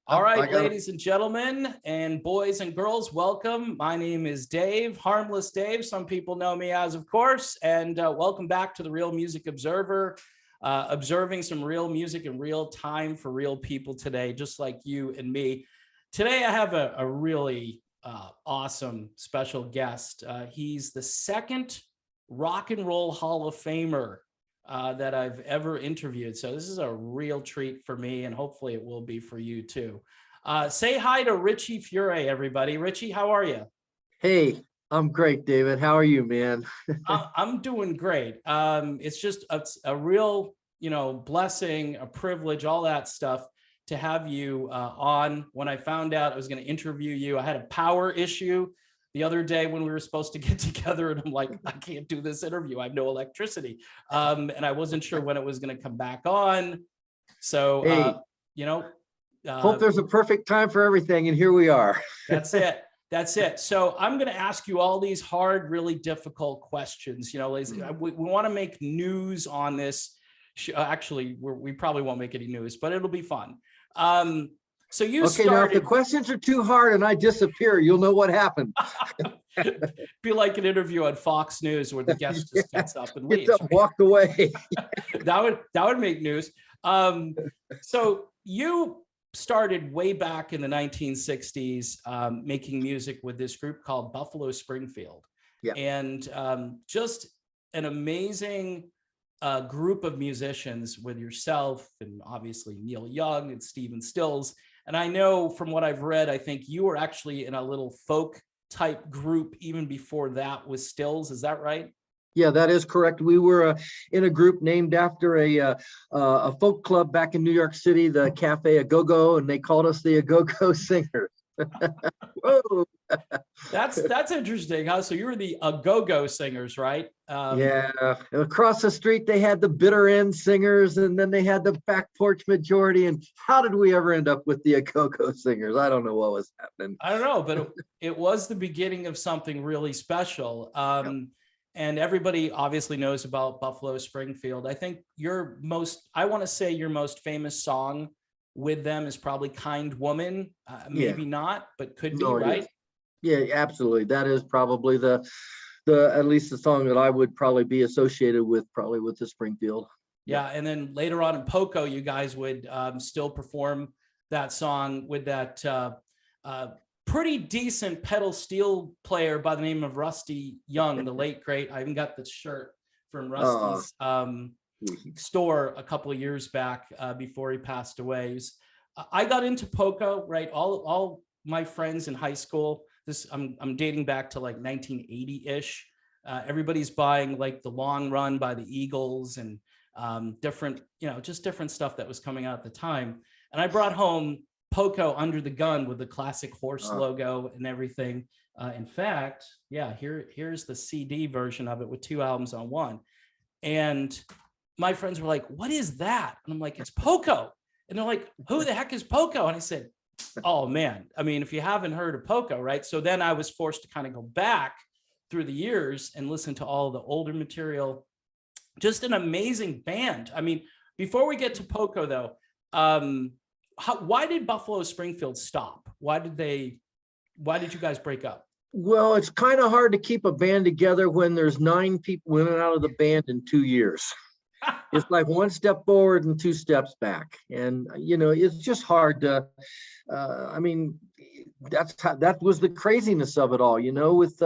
All right, ladies and gentlemen, and boys and girls, welcome. My name is Dave, Harmless Dave. Some people know me as, of course, and welcome back to the Real Music Observer, observing some real music in real time for real people today, just like you and me. Today, I have a really awesome special guest. He's the second Rock and Roll Hall of Famer that I've ever interviewed. So this is a real treat for me, and hopefully it will be for you too. Say hi to Richie Furay, everybody. Richie, how are you? Hey, I'm great, David. How are you, man? I'm doing great. It's just a real, blessing, a privilege, all that stuff to have you on. When I found out I was going to interview you, I had a power issue the other day when we were supposed to get together, and I'm like, I can't do this interview. I have no electricity. And I wasn't sure when it was going to come back on. So, hey, hope there's a perfect time for everything. And here we are. That's it. That's it. So I'm going to ask you all these hard, really difficult questions. We want to make news on this. Actually, we probably won't make any news, but it'll be fun. So you started. Now if the questions are too hard and I disappear, you'll know what happened. Be like an interview on Fox News where the guest just gets up and leaves. Walked away. that would make news. So you started way back in the 1960s making music with this group called Buffalo Springfield. Yeah. And just an amazing group of musicians with yourself and obviously Neil Young and Stephen Stills. And I know from what I've read, I think you were actually in a little folk type group even before that with Stills. Is that right? Yeah, that is correct. We were in a group named after a folk club back in New York City, the Cafe A-Go-Go, and they called us the A-Go-Go Singers. Whoa. That's interesting. Huh? So you were the A-Go-Go Singers, right? Yeah. Across the street, they had the Bitter End Singers, and then they had the Back Porch Majority. And how did we ever end up with the A-Go-Go Singers? I don't know what was happening. I don't know, but it was the beginning of something really special. Yep. And everybody obviously knows about Buffalo Springfield. I think I want to say your most famous song with them is probably Kind Woman. Maybe not, but could be, right? Yeah, absolutely. That is probably the at least the song that I would probably be associated with, probably with the Springfield. Yeah. And then later on in Poco, you guys would still perform that song with that pretty decent pedal steel player by the name of Rusty Young, the late great. I even got the shirt from Rusty's store a couple of years back before he passed away. I got into Poco, right? All my friends in high school, I'm dating back to like 1980-ish. Everybody's buying like The Long Run by the Eagles and different, just different stuff that was coming out at the time. And I brought home Poco Under the Gun with the classic horse logo and everything. In fact, here's the CD version of it with 2 albums on one. And my friends were like, what is that? And I'm like, it's Poco. And they're like, who the heck is Poco? And I said, oh man, I mean, if you haven't heard of Poco, right? So then I was forced to kind of go back through the years and listen to all the older material. Just an amazing band. I mean, before we get to Poco though, why did Buffalo Springfield stop? Why did you guys break up? Well, it's kind of hard to keep a band together when there's 9 people in and out of the band in 2 years. It's like 1 step forward and 2 steps back. And, it's just hard to, that was the craziness of it all, with,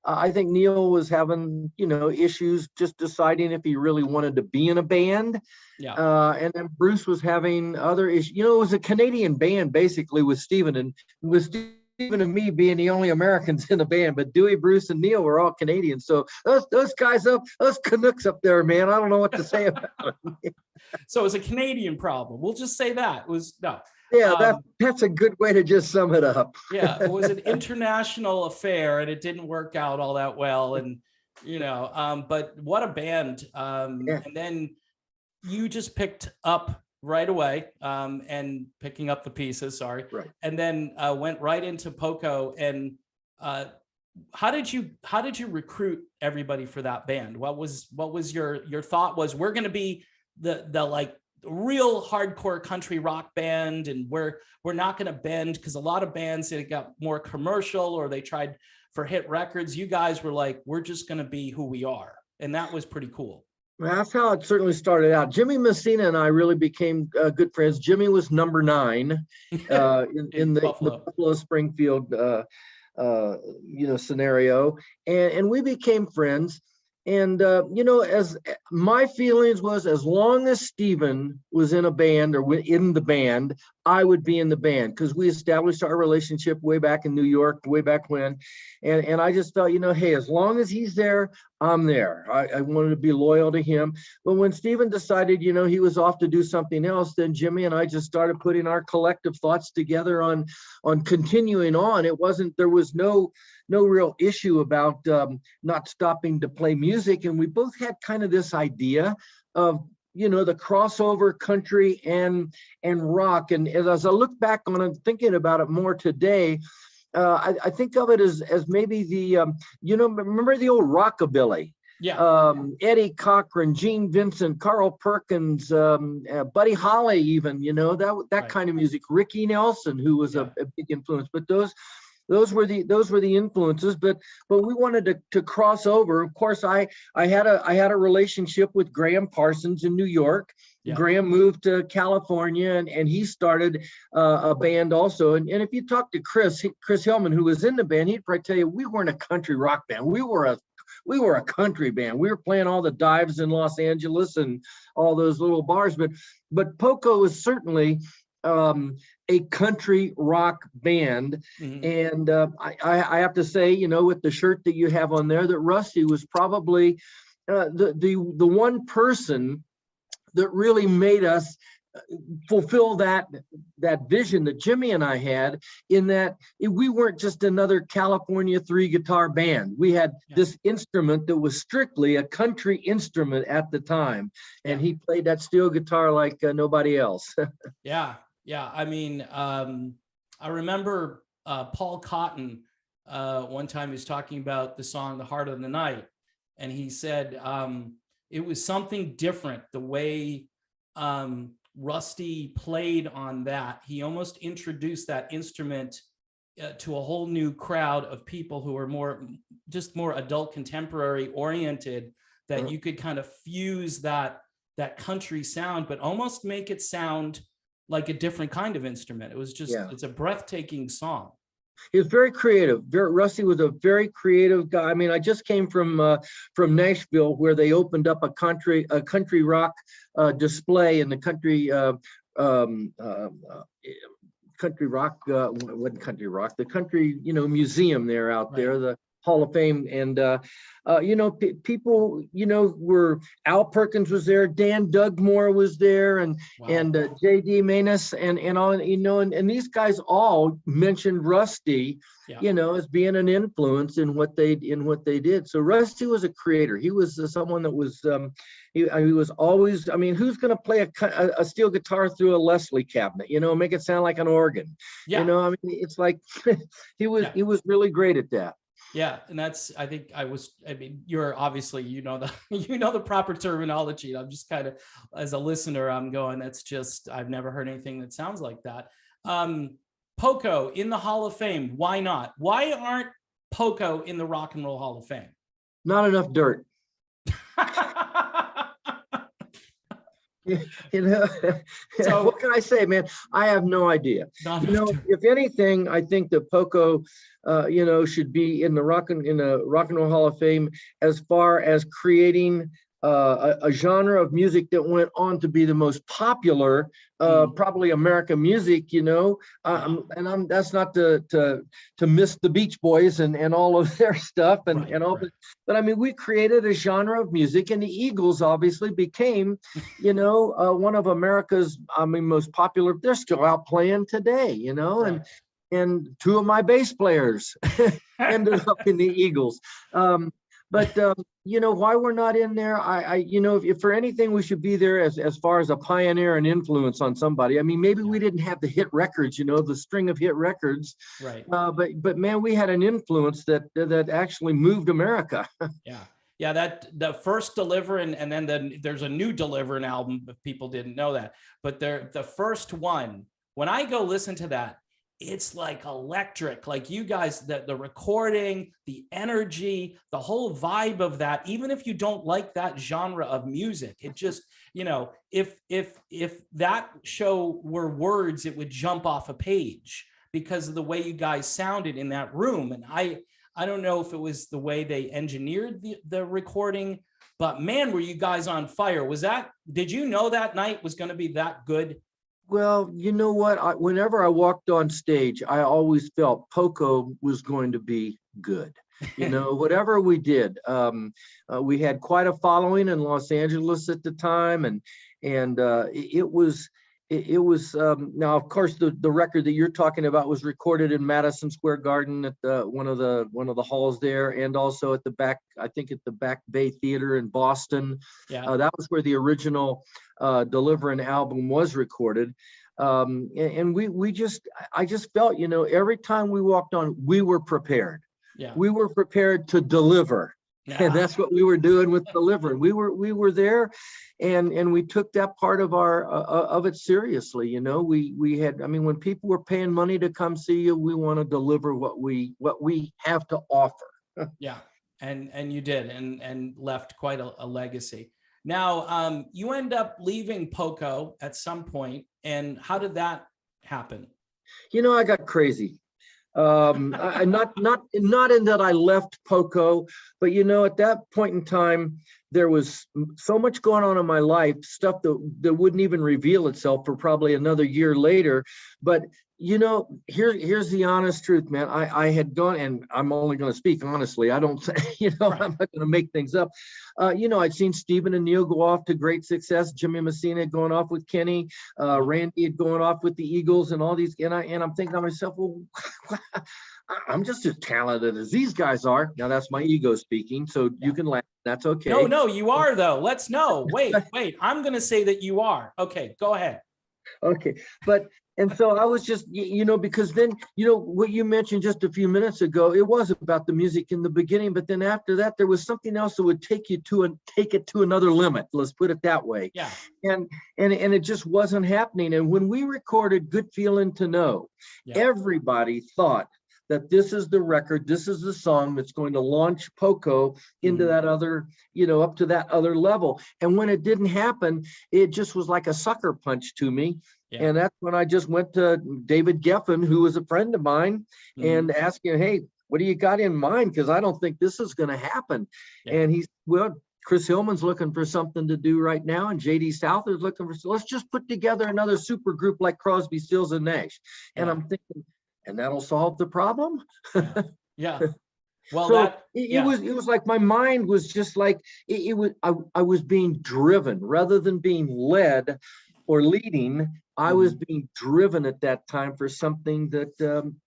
I think Neil was having, issues just deciding if he really wanted to be in a band. Yeah. And then Bruce was having other issues. It was a Canadian band basically with Stephen and me being the only Americans in the band, but Dewey, Bruce, and Neil were all Canadians. So those guys us Canucks up there, man, I don't know what to say about it. So it was a Canadian problem. We'll just say that. It was no. Yeah, that's a good way to just sum it up. Yeah, it was an international affair, and it didn't work out all that well. And but what a band! And then you just picked up right away, and picking up the pieces. Sorry, right. And then went right into Poco. And how did you recruit everybody for that band? What was your thought? Was we're going to be the like real hardcore country rock band, and we're not going to bend, because a lot of bands that got more commercial or they tried for hit records. You guys were like, we're just going to be who we are, and that was pretty cool. Well, that's how it certainly started out. Jimmy Messina and I really became good friends. Jimmy was number 9 in the Buffalo Springfield scenario, and we became friends. And as my feelings was, as long as Stephen was in a band or in the band, I would be in the band, because we established our relationship way back in New York, way back when. And I just felt, hey, as long as he's there, I'm there. I wanted to be loyal to him. But when Stephen decided, he was off to do something else, then Jimmy and I just started putting our collective thoughts together on continuing on. There was no real issue about not stopping to play music. And we both had kind of this idea of, the crossover country and rock. And as I look back on it, thinking about it more today, I think of it as maybe the, remember the old rockabilly? Yeah. Eddie Cochran, Gene Vincent, Carl Perkins, Buddy Holly, even, that right. Kind of music. Ricky Nelson, who was a big influence. But those were the influences, but we wanted to cross over. Of course, I had a relationship with Graham Parsons in New York. Yeah. Graham moved to California, and he started a band also. And if you talk to Chris Hillman, who was in the band, he'd probably tell you we weren't a country rock band. We were a country band. We were playing all the dives in Los Angeles and all those little bars. But Poco was certainly a country rock band. Mm-hmm. And I have to say, with the shirt that you have on there, that Rusty was probably the one person that really made us fulfill that vision that Jimmy and I had, in that we weren't just another California 3-guitar band. We had this instrument that was strictly a country instrument at the time, and he played that steel guitar like nobody else. Yeah, I mean, I remember Paul Cotton one time he was talking about the song "The Heart of the Night," and he said it was something different the way Rusty played on that. He almost introduced that instrument to a whole new crowd of people who were more adult contemporary oriented, that you could kind of fuse that country sound, but almost make it sound like a different kind of instrument. It was just, it's a breathtaking song. He was very creative. Rusty was a very creative guy. I mean, I just came from Nashville, where they opened up a country rock display in the country museum there out there, the Hall of Fame. And people, were Al Perkins was there, Dan Dugmore was there, and J.D. Maness and all, and these guys all mentioned Rusty, as being an influence in what they did. So Rusty was a creator. He was someone that was he was always, I mean, who's going to play a steel guitar through a Leslie cabinet, make it sound like an organ? I mean, it's like he was really great at that. Yeah, and that's, I mean, you're obviously, the proper terminology. I'm just kind of, as a listener, I'm going, that's just, I've never heard anything that sounds like that. Poco in the Hall of Fame. Why not? Why aren't Poco in the Rock and Roll Hall of Fame? Not enough dirt. So, what can I say, man? I have no idea. If anything, I think that Poco, should be in the Rock and Roll Hall of Fame as far as creating a genre of music that went on to be the most popular, probably American music. And that's not to miss the Beach Boys and all of their stuff and all. But I mean, we created a genre of music, and the Eagles obviously became, one of America's, most popular. They're still out playing today, and two of my bass players ended up in the Eagles. But why we're not in there, if for anything, we should be there as far as a pioneer and influence on somebody. I mean, maybe we didn't have the hit records, the string of hit records. Right. But man, we had an influence that actually moved America. Yeah, that the first Deliver and then there's a new Deliverance album if people didn't know that. But the first one, when I go listen to that, it's like electric. Like you guys, the recording, the energy, the whole vibe of that, even if you don't like that genre of music, it just, if that show were words, it would jump off a page because of the way you guys sounded in that room. And I don't know if it was the way they engineered the recording, but man, were you guys on fire. Did you know that night was going to be that good? Well, you know what? Whenever I walked on stage, I always felt Poco was going to be good. Whatever we did, we had quite a following in Los Angeles at the time, and it was now, of course, the record that you're talking about was recorded in Madison Square Garden at one of the halls there, and also at the back, I think at the Back Bay Theater in Boston. Yeah, that was where the original Deliverance album was recorded. And I just felt, every time we walked on, we were prepared. yeah, We were prepared to deliver. yeah. And that's what we were doing with Deliverance. We were there, and we took that part of of it seriously. We had, I mean, when people were paying money to come see you, we want to deliver what we have to offer. Yeah, and you did, and left quite a legacy. Now, you end up leaving Poco at some point, and how did that happen? I got crazy. Not in that I left Poco, but at that point in time, there was so much going on in my life, stuff that wouldn't even reveal itself for probably another year later. But here's the honest truth, man. I had gone, and I'm only going to speak honestly. I don't, Right. I'm not going to make things up. I'd seen Stephen and Neil go off to great success. Jimmy Messina had gone off with Kenny. Randy had gone off with the Eagles, and all these. And I'm thinking to myself, well, I'm just as talented as these guys are. Now that's my ego speaking, so you can laugh. That's okay. No, you are though. Let's know. Wait. I'm going to say that you are. Okay, go ahead. Okay, and so I was just, because then, what you mentioned just a few minutes ago, it was about the music in the beginning, but then after that, there was something else that would take it to another limit. Let's put it that way. Yeah. And it just wasn't happening. And when we recorded Good Feeling to Know, everybody thought that this is the record, this is the song that's going to launch Poco into that other, up to that other level. And when it didn't happen, it just was like a sucker punch to me. Yeah. And that's when I just went to David Geffen, who was a friend of mine, and asked him, hey, what do you got in mind? Because I don't think this is going to happen. Yeah. And he's, well, Chris Hillman's looking for something to do right now, and JD Souther's looking for, let's just put together another super group like Crosby, Stills, and Nash. And I'm thinking, and that'll solve the problem. Yeah. Well, so it was like my mind was just like I was being driven rather than being led or leading. I was being driven at that time for something that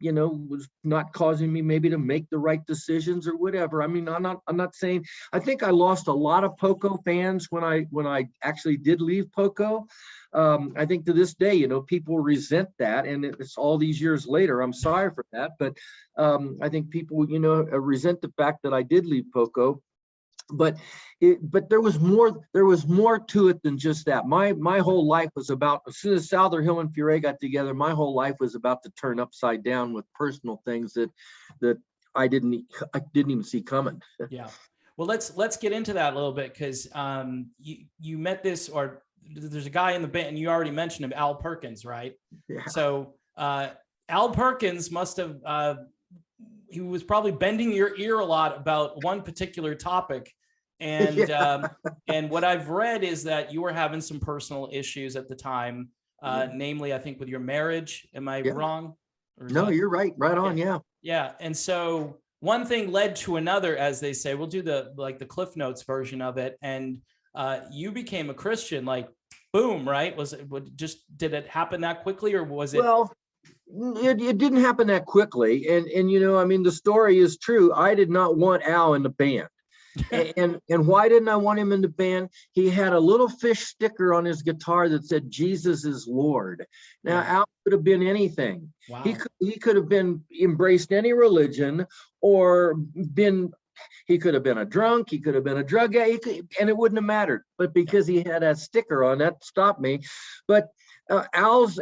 was not causing me maybe to make the right decisions or whatever. I mean, I'm not saying, I think I lost a lot of Poco fans when I actually did leave Poco. I think to this day, people resent that, and it's all these years later. I'm sorry for that, but I think people, resent the fact that I did leave Poco. But there was more to it than just that. My whole life was about, as soon as Souther, Hill, and Furay got together, my whole life was about to turn upside down with personal things that I didn't even see coming. Yeah. Well, let's get into that a little bit, because you met this, or there's a guy in the band, and you already mentioned him, Al Perkins, right? Yeah. So Al Perkins must have he was probably bending your ear a lot about one particular topic. And and what I've read is that you were having some personal issues at the time, namely, I think, with your marriage. Am I wrong? No, you're right. Right on. Yeah. Yeah. And so one thing led to another, as they say. We'll do the Cliff Notes version of it. And you became a Christian, like, boom, right? Did it happen that quickly, or was it? Well, it didn't happen that quickly. And I mean, the story is true. I did not want Al in the band. and why didn't I want him in the band? He had a little fish sticker on his guitar that said Jesus is Lord. Now, Al could have been anything. Wow. He could have been embraced any religion, or been he could have been a drunk, he could have been a drug guy, and it wouldn't have mattered. But because he had that sticker on, that stopped me. But Al's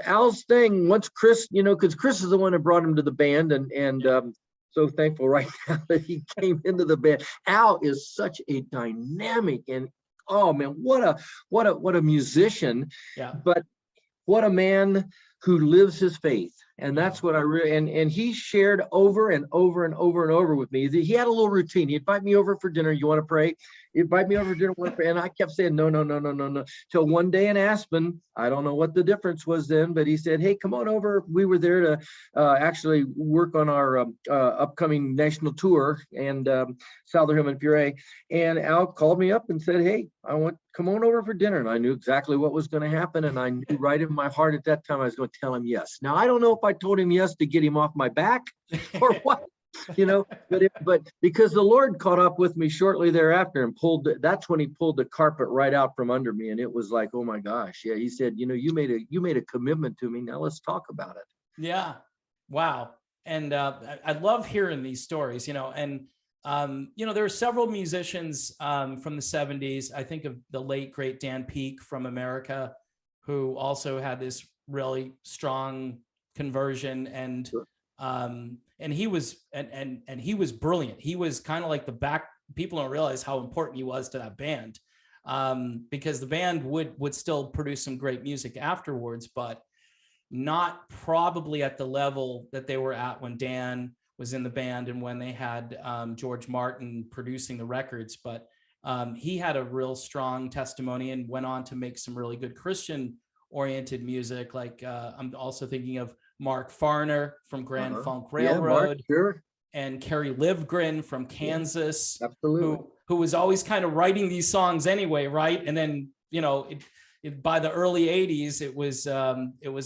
thing, once Chris, because Chris is the one that brought him to the band, and so thankful right now that he came into the band. Al is such a dynamic, and oh man, what a musician. Yeah. But what a man who lives his faith. And that's what I really, and he shared over and over and over and over with me. He had a little routine. He'd invite me over for dinner. You want to pray? He'd invite me over for dinner. And I kept saying, no. Till one day in Aspen, I don't know what the difference was then, but he said, hey, come on over. We were there to actually work on our upcoming national tour and Southerham and Furay. And Al called me up and said, hey, come on over for dinner. And I knew exactly what was going to happen. And I knew right in my heart at that time, I was going to tell him yes. Now, I don't know if I told him yes to get him off my back or what, but because the Lord caught up with me shortly thereafter and that's when he pulled the carpet right out from under me. And it was like, oh my gosh. Yeah. He said, you made a commitment to me. Now let's talk about it. Yeah. Wow. And I love hearing these stories, and there are several musicians from the 70s. I think of the late, great Dan Peake from America, who also had this really strong conversion, and Sure. And he was and he was brilliant. He was kind of like people don't realize how important he was to that band, because the band would still produce some great music afterwards, but not probably at the level that they were at when Dan was in the band and when they had George Martin producing the records. But he had a real strong testimony and went on to make some really good Christian oriented music. Like I'm also thinking of Mark Farner from Grand Funk Railroad, Mark, sure. And Kerry Livgren from Kansas, Absolutely. who was always kind of writing these songs anyway, right? And then by the early 80s, it was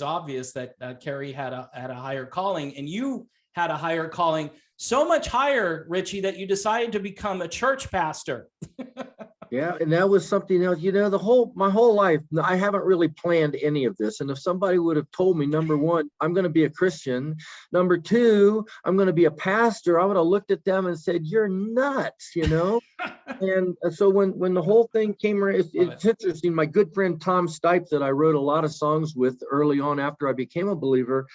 obvious that Kerry had a higher calling, and you had a higher calling, so much higher, Richie, that you decided to become a church pastor. Yeah, and that was something else. My whole life, I haven't really planned any of this. And if somebody would have told me, number one, I'm going to be a Christian, number two, I'm going to be a pastor, I would have looked at them and said, you're nuts, And so when the whole thing came around, it's interesting. My good friend Tom Stipe, that I wrote a lot of songs with early on after I became a believer,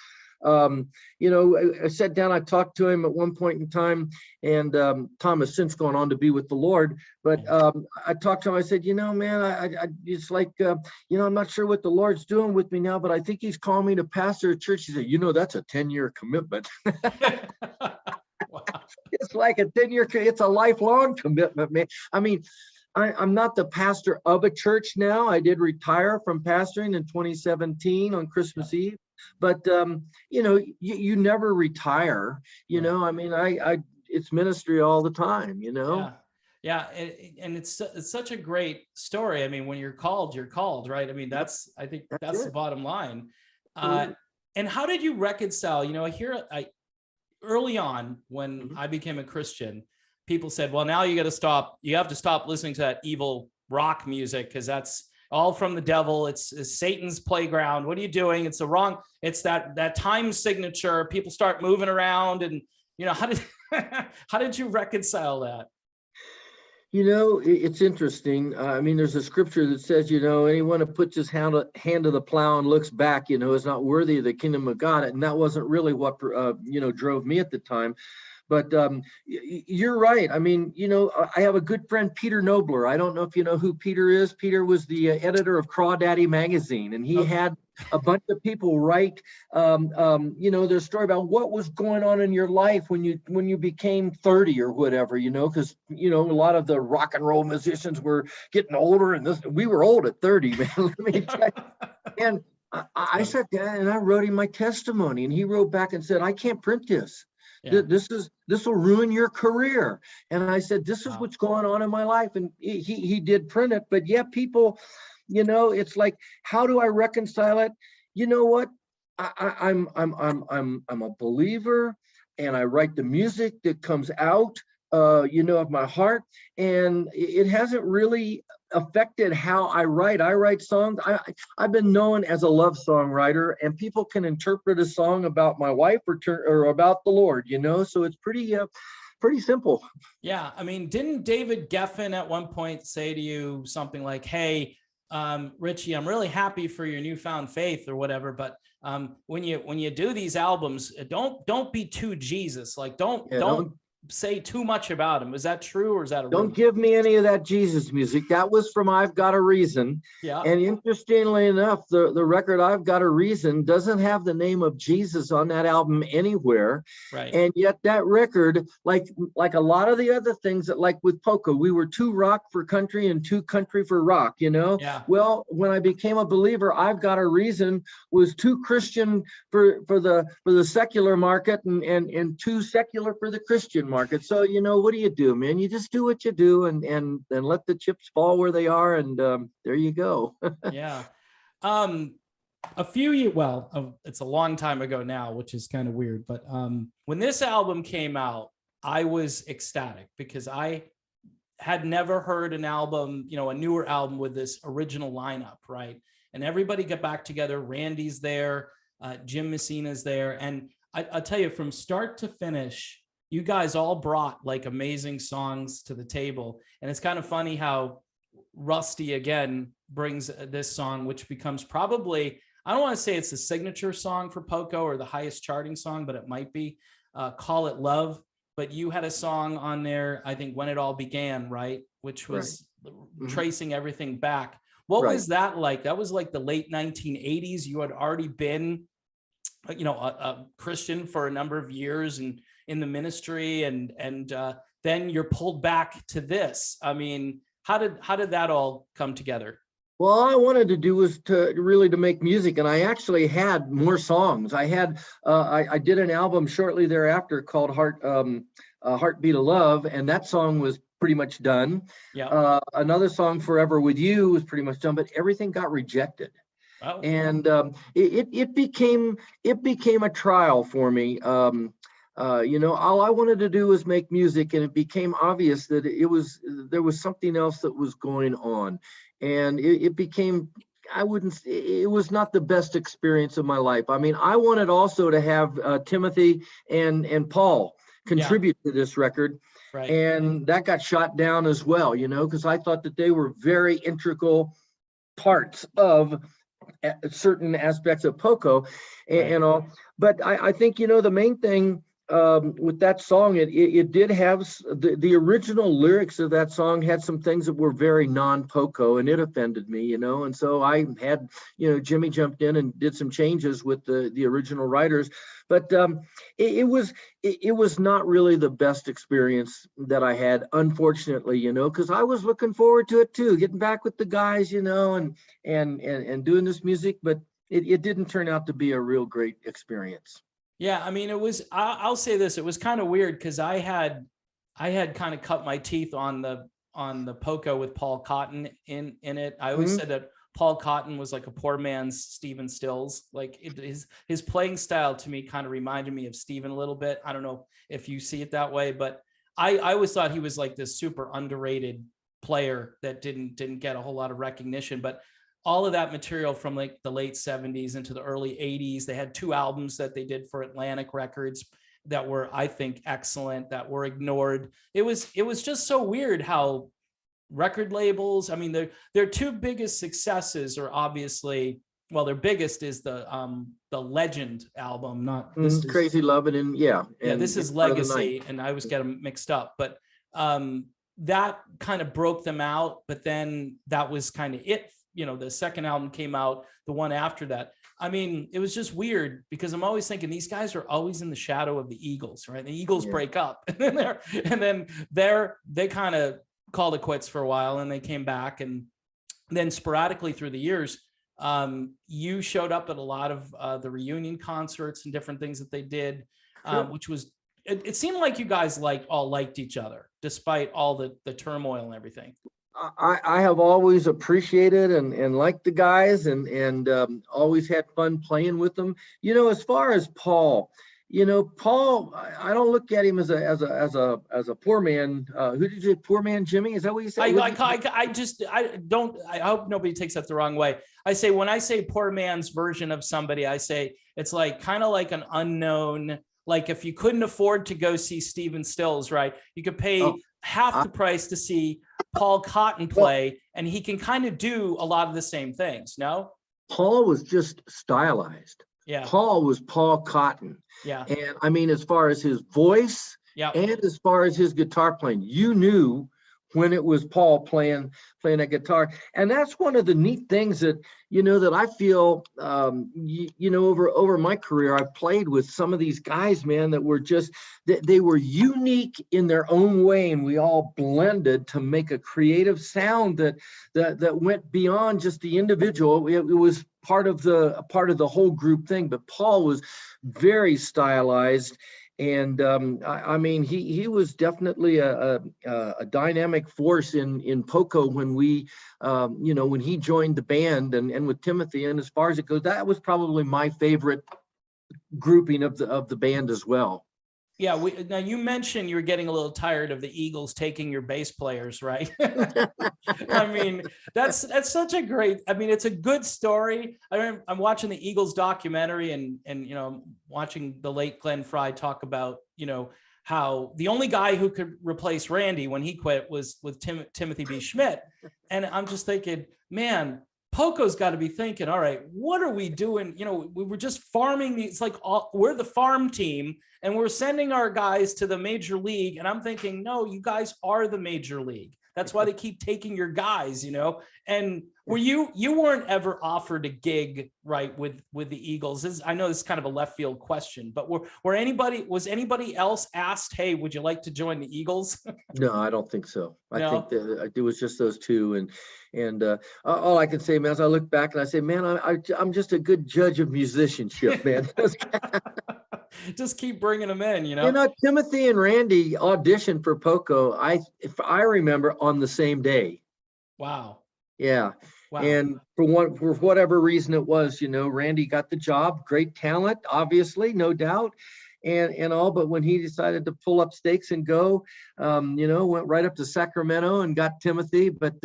I sat down, I talked to him at one point in time, and Tom has since gone on to be with the Lord. But I talked to him, I said, man, I it's like, I'm not sure what the Lord's doing with me now, but I think he's calling me to pastor a church. He said, that's a 10-year commitment. Wow. It's like a 10-year, it's a lifelong commitment, man. I mean, I'm not the pastor of a church now. I did retire from pastoring in 2017 on Christmas Eve. But, you never retire, I mean, it's ministry all the time, Yeah. And it's such a great story. I mean, when you're called, right? I mean, I think that's the bottom line. And how did you reconcile, early on when I became a Christian, people said, well, now you have to stop listening to that evil rock music, because that's all from the devil. It's Satan's playground. What are you doing? It's it's that time signature. People start moving around, and how did you reconcile that? It's interesting. I mean, there's a scripture that says, anyone who puts his hand to the plow and looks back, is not worthy of the kingdom of God. And that wasn't really what, drove me at the time. But you're right. I mean, I have a good friend, Peter Nobler. I don't know if you know who Peter is. Peter was the editor of Crawdaddy magazine, and he had a bunch of people write, their story about what was going on in your life when you became 30 or whatever, because, a lot of the rock and roll musicians were getting older, and we were old at 30, man. Let me tell you. And I sat down and I wrote him my testimony, and he wrote back and said, I can't print this. Yeah. This will ruin your career. And I said, this is what's going on in my life. And he did print it. But yeah, people, it's like, how do I reconcile it? You know what? I'm a believer, and I write the music that comes out, of my heart, and it hasn't really affected how I write. I write songs. I've been known as a love songwriter, and people can interpret a song about my wife or about the Lord, so it's pretty simple. Yeah. I mean, didn't David Geffen at one point say to you something like, hey, Richie, I'm really happy for your newfound faith or whatever, but when you do these albums, don't be too Jesus. Like don't say too much about him. Is that true, or is that a Don't rumor? give me any of that Jesus music. That was from I've Got a Reason. Yeah. And interestingly enough, the record I've Got a Reason doesn't have the name of Jesus on that album anywhere. Right. And yet that record, like a lot of the other things that, like with Poco, we were too rock for country and too country for rock, you know? Yeah. Well, when I became a believer, I've Got a Reason was too Christian for the secular market and too secular for the Christian market. So, you know, what do you do, man? You just do what you do and let the chips fall where they are. And there you go. Yeah. It's a long time ago now, which is kind of weird. But when this album came out, I was ecstatic because I had never heard an album, you know, a newer album with this original lineup, right? And everybody got back together. Randy's there, Jim Messina's there. And I'll tell you, from start to finish, you guys all brought like amazing songs to the table. And it's kind of funny how Rusty again brings this song, which becomes probably, I don't want to say it's the signature song for Poco or the highest charting song, but it might be, Call It Love. But you had a song on there, I think, When It All Began, right? Which was tracing everything back. What was that like? That was like the late 1980s. You had already been, you know, a Christian for a number of years and in the ministry, and then you're pulled back to this. I mean, how did that all come together? Well, all I wanted to do was to make music, and I actually had more songs. I had I did an album shortly thereafter called Heartbeat of Love, and that song was pretty much done. Yeah. Another song, Forever With You, was pretty much done, but everything got rejected. Oh. And it became a trial for me. You know, all I wanted to do was make music, and it became obvious that there was something else that was going on, and it became, it was not the best experience of my life. I mean, I wanted also to have Timothy and Paul contribute to this record. Right. And that got shot down as well, you know, because I thought that they were very integral parts of certain aspects of Poco and all. But I think, you know, the main thing with that song, it did have the original lyrics of that song had some things that were very non-Poco, and it offended me, you know. And so I had, you know, Jimmy jumped in and did some changes with the original writers. But it was not really the best experience that I had, unfortunately, you know, because I was looking forward to it too, getting back with the guys, you know, and doing this music. But it didn't turn out to be a real great experience. Yeah, I mean, it was, I'll say this, it was kind of weird because I had kind of cut my teeth on the Poco with Paul Cotton in it. I always said that Paul Cotton was like a poor man's Stephen Stills. Like his playing style to me kind of reminded me of Stephen a little bit. I don't know if you see it that way, but I always thought he was like this super underrated player that didn't get a whole lot of recognition. But all of that material from like the late 70s into the early 80s, they had 2 albums that they did for Atlantic Records that were, I think, excellent, that were ignored. It was just so weird how record labels, I mean, their 2 biggest successes are obviously, well, their biggest is the Legend album, not this Crazy Lovin' and this is Legacy, and I always get them mixed up, but that kind of broke them out. But then that was kind of it. You know, the second album came out, the one after that. I mean, it was just weird because I'm always thinking these guys are always in the shadow of the Eagles, right? The Eagles break up and then they kind of called it quits for a while, and they came back, and then sporadically through the years, you showed up at a lot of the reunion concerts and different things that they did, which was, it seemed like you guys all liked each other despite all the turmoil and everything. I have always appreciated and liked the guys and always had fun playing with them. You know, as far as Paul, you know, Paul, I don't look at him as a poor man. Who did you say, poor man Jimmy? Is that what you said? I hope nobody takes that the wrong way. I say, when I say poor man's version of somebody, I say it's like kind of like an unknown, like if you couldn't afford to go see Stephen Stills, right, you could pay half the price to see Paul Cotton play, and he can kind of do a lot of the same things. No, Paul was just stylized. Yeah. Paul was Paul Cotton. Yeah. And I mean, as far as his voice and as far as his guitar playing, you knew when it was Paul playing that guitar. And that's one of the neat things that, that I feel, over my career, I've played with some of these guys, man, that were just, they were unique in their own way. And we all blended to make a creative sound that went beyond just the individual. It was part of the whole group thing. But Paul was very stylized. And I mean, he was definitely a dynamic force in Poco when we, when he joined the band and with Timothy. And as far as it goes, that was probably my favorite grouping of the band as well. Yeah. Now you mentioned you were getting a little tired of the Eagles taking your bass players, right? I mean, that's such a great, I mean, it's a good story. I'm watching the Eagles documentary and watching the late Glenn Fry talk about, how the only guy who could replace Randy when he quit was with Timothy B. Schmidt. And I'm just thinking, man, Poco's got to be thinking, all right, what are we doing? We were just farming these, like we're the farm team and we're sending our guys to the major league. And I'm thinking, no, you guys are the major league. That's why they keep taking your guys, and were you weren't ever offered a gig, right, with the Eagles. I know this is kind of a left field question, but was anybody else asked, hey, would you like to join the Eagles? No, I don't think so. I think that it was just those two. And all I can say, man, as I look back and I say, man, I'm just a good judge of musicianship, man. Just keep bringing them in, Timothy and Randy auditioned for Poco, if I remember, on the same day. Wow. Yeah. Wow. And for whatever reason it was, Randy got the job, great talent, obviously, no doubt. And all, but when he decided to pull up stakes and go, went right up to Sacramento and got Timothy. But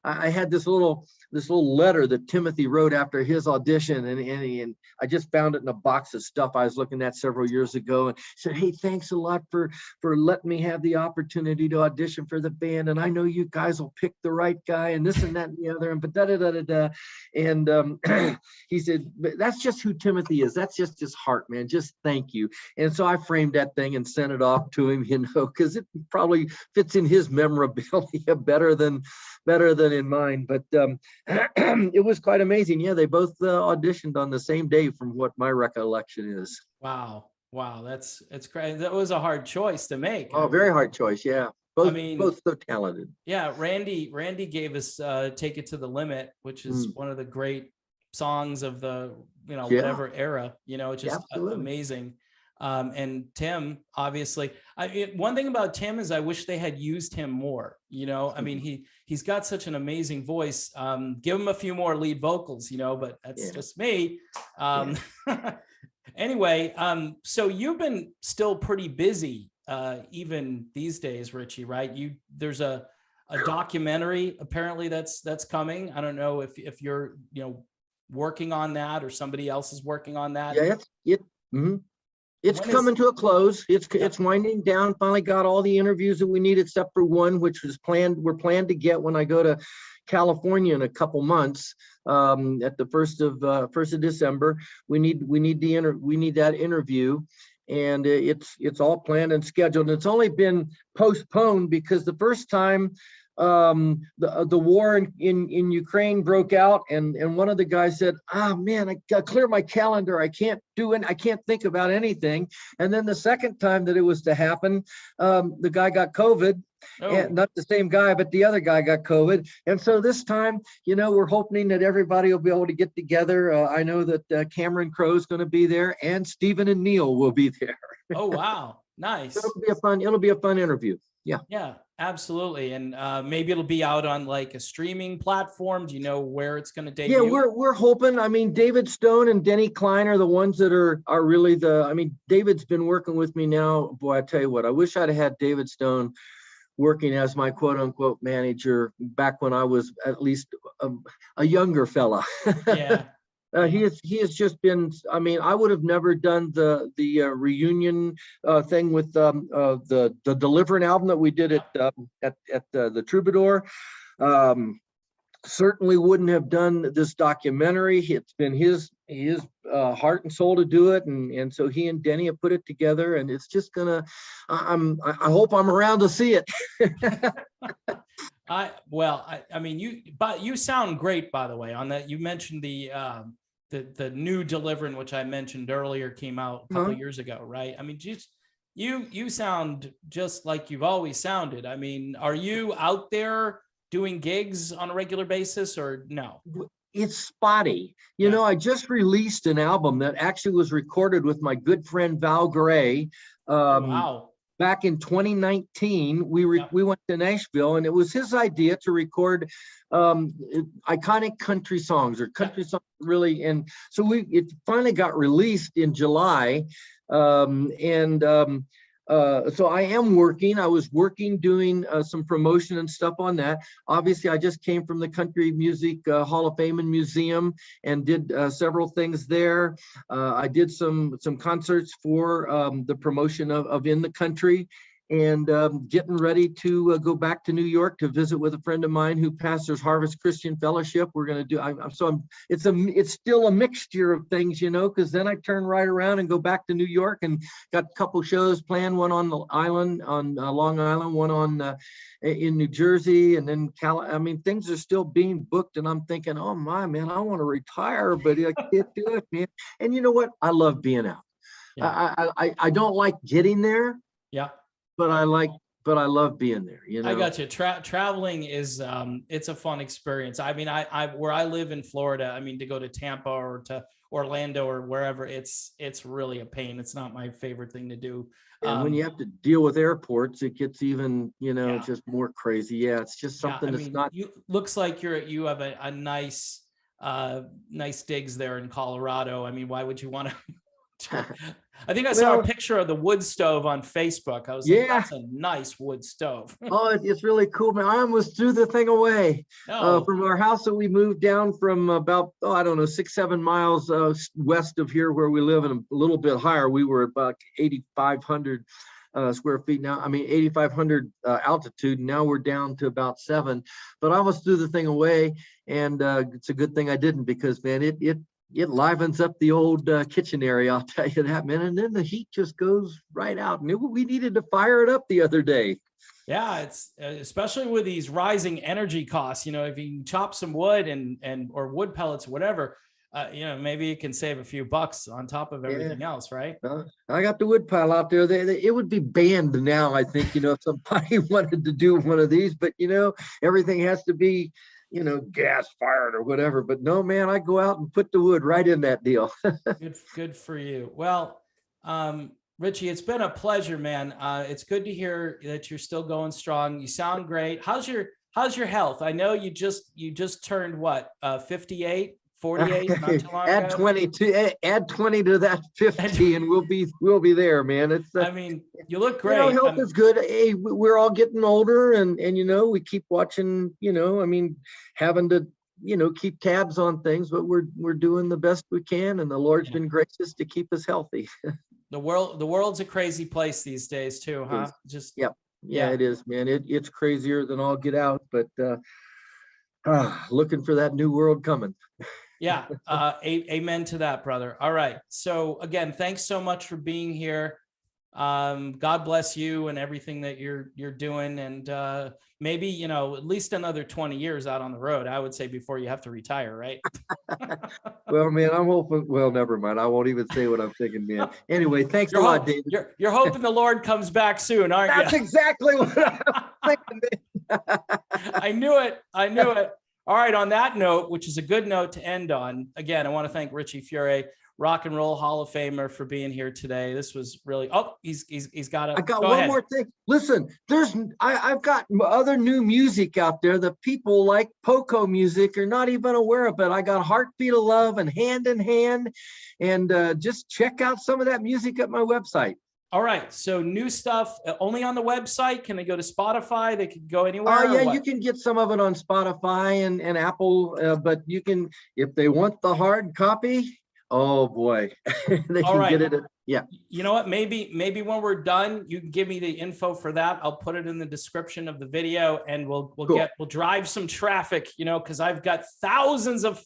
I had this little letter that Timothy wrote after his audition, and I just found it in a box of stuff I was looking at several years ago, and said, hey, thanks a lot for letting me have the opportunity to audition for the band, and I know you guys will pick the right guy, and this and that and the other, and but da da da da da. And he said, that's just who Timothy is. That's just his heart, man. Just thank you. And so I framed that thing and sent it off to him, because it probably fits in his memorabilia better than in mine. But it was quite amazing. Yeah, they both auditioned on the same day, from what my recollection is. Wow, that's great. That was a hard choice to make. Oh, very hard choice. Yeah, both so talented. Yeah, Randy gave us "Take It to the Limit," which is one of the great songs of the whatever era. It's just amazing. And Tim, obviously, one thing about Tim is I wish they had used him more. I mean, he's got such an amazing voice. Give him a few more lead vocals, but that's just me. Anyway, so you've been still pretty busy, even these days, Richie, right? There's a documentary apparently that's coming. I don't know if you're working on that or somebody else is working on that. Yeah, it's coming to a close. It's winding down. Finally got all the interviews that we need, except for one, which was planned. We're planned to get when I go to California in a couple months. At the 1st of December, we need that interview, and it's all planned and scheduled. And it's only been postponed because the first time the war in Ukraine broke out, and one of the guys said, man, I got to clear my calendar. I can't think about anything. And then the second time that it was to happen, the guy got COVID. And not the same guy, but the other guy got COVID. And so this time, we're hoping that everybody will be able to get together. I know that Cameron Crowe's going to be there, and Stephen and Neil will be there. Oh, wow. Nice. So it'll be a fun interview. Yeah, absolutely. And maybe it'll be out on like a streaming platform. Do you know where it's going to debut? Yeah, we're hoping. I mean, David Stone and Denny Klein are the ones that are really David's been working with me now. Boy, I tell you what, I wish I'd had David Stone working as my quote unquote manager back when I was at least a younger fella. Yeah. He has just been. I mean, I would have never done the reunion thing with the Deliverance album that we did at the Troubadour. Certainly wouldn't have done this documentary. It's been his heart and soul to do it, and so he and Denny have put it together, and it's just gonna. I hope I'm around to see it. I mean, you sound great, by the way. On that, you mentioned the new Deliverance, which I mentioned earlier, came out a couple of years ago, right? I mean, just you sound just like you've always sounded. I mean, are you out there doing gigs on a regular basis, or no? It's spotty. You know, I just released an album that actually was recorded with my good friend Val Gray. Wow. Back in 2019, we went to Nashville, and it was his idea to record iconic country songs or country songs, really. And so it finally got released in July, so I was working doing some promotion and stuff on that. Obviously, I just came from the Country Music Hall of Fame and Museum and did several things there. I did some concerts for the promotion of In the Country, and getting ready to go back to New York to visit with a friend of mine who pastors Harvest Christian Fellowship. We're going to do, it's still a mixture of things, you know, because then I turn right around and go back to New York and got a couple shows planned, one on the island, on Long Island, one on in New Jersey, and then I mean, things are still being booked, and I'm thinking, oh my, man, I want to retire, but I can't do it, man. And you know what? I love being out. Yeah. I don't like getting there. Yeah. But I love being there. You know, I got you. Traveling is it's a fun experience. I mean, I where I live in Florida, I mean, to go to Tampa or to Orlando or wherever, it's really a pain. It's not my favorite thing to do. And when you have to deal with airports, it gets even, you know, just more crazy. Yeah, it's just something that's not. Looks like you have a nice digs there in Colorado. I mean, why would you want to? I think I saw a picture of the wood stove on Facebook. I was like, that's a nice wood stove. Oh, it's really cool, man. I almost threw the thing away from our house that we moved down from about, 6-7 miles west of here where we live, and a little bit higher. We were about 8,500 square feet now. I mean, 8,500 altitude. Now we're down to about 7. But I almost threw the thing away, and it's a good thing I didn't, because, man, it livens up the old kitchen area, I'll tell you that, man. And then the heat just goes right out. And we needed to fire it up the other day. Yeah, it's especially with these rising energy costs. You know, if you can chop some wood or wood pellets, whatever, you know, maybe you can save a few bucks on top of everything else, right? I got the wood pile out there. It would be banned now, I think, you know, if somebody wanted to do one of these. But, you know, everything has to be, you know, gas fired or whatever. But no, man, I go out and put the wood right in that deal. Good for you. Well, Richie, it's been a pleasure, man. It's good to hear that you're still going strong. You sound great. How's your health? I know you just turned what, 58, 48, not too long add ago? 20 to that 50 and we'll be there, man. It's I mean, you look great. You know, health is good. Hey, we're all getting older, and you know, we keep watching, you know, I mean, having to, you know, keep tabs on things, but we're doing the best we can, and the Lord's been gracious to keep us healthy. The world's a crazy place these days too, huh? Just yeah, it is, man. It's crazier than all get out, but looking for that new world coming. Yeah, amen to that, brother. All right. So again, thanks so much for being here. God bless you and everything that you're doing, and maybe, you know, at least another 20 years out on the road, I would say, before you have to retire, right? Well, man, I'm hoping. Well, never mind. I won't even say what I'm thinking, man. Anyway, thanks a lot, David. You're hoping the Lord comes back soon, aren't you? That's exactly what I'm thinking. I knew it. All right. On that note, which is a good note to end on, again, I want to thank Richie Furay, Rock and Roll Hall of Famer, for being here today. This was really. Oh, he's got it. I got one more thing. Listen, I've got other new music out there that people like Poco music are not even aware of. But I got Heartbeat of Love and Hand in Hand, and just check out some of that music at my website. All right. So new stuff only on the website. Can they go to Spotify? They could go anywhere. Yeah, you can get some of it on Spotify and Apple, but you can, if they want the hard copy, oh boy, they All can right. get it. Yeah. You know what? Maybe when we're done, you can give me the info for that. I'll put it in the description of the video, and we'll Cool. we'll drive some traffic. Because I've got thousands of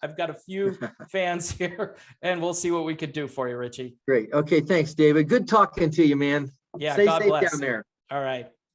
I've got a few fans here, and we'll see what we could do for you, Richie. Great. Okay. Thanks, David. Good talking to you, man. Yeah. Stay God safe bless. down there. All right.